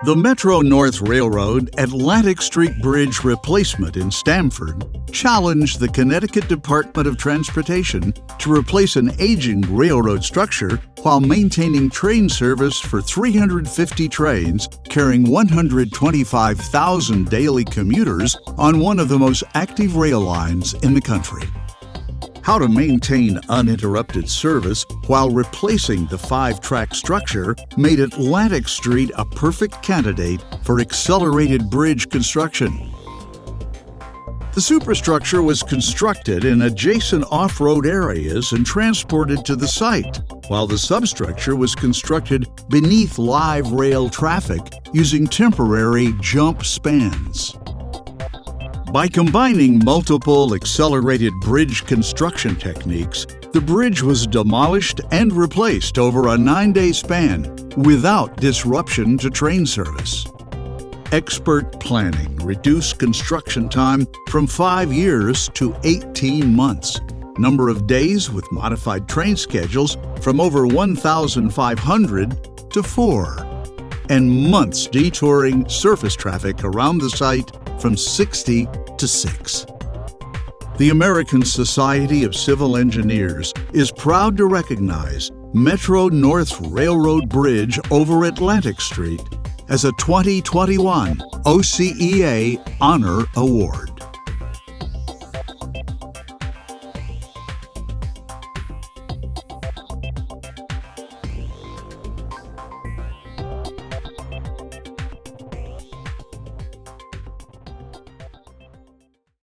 The Metro-North Railroad Atlantic Street Bridge replacement in Stamford challenged the Connecticut Department of Transportation to replace an aging railroad structure while maintaining train service for 350 trains carrying 125,000 daily commuters on one of the most active rail lines in the country. How to maintain uninterrupted service while replacing the 5-track structure made Atlantic Street a perfect candidate for accelerated bridge construction. The superstructure was constructed in adjacent off-road areas and transported to the site, while the substructure was constructed beneath live rail traffic using temporary jump spans. By combining multiple accelerated bridge construction techniques, the bridge was demolished and replaced over a 9-day span without disruption to train service. Expert planning reduced construction time from 5 years to 18 months, number of days with modified train schedules from over 1,500 to 4, and months detouring surface traffic around the site from 60 to 6. The American Society of Civil Engineers is proud to recognize Metro-North Railroad Bridge over Atlantic Street as a 2021 OCEA Honor Award.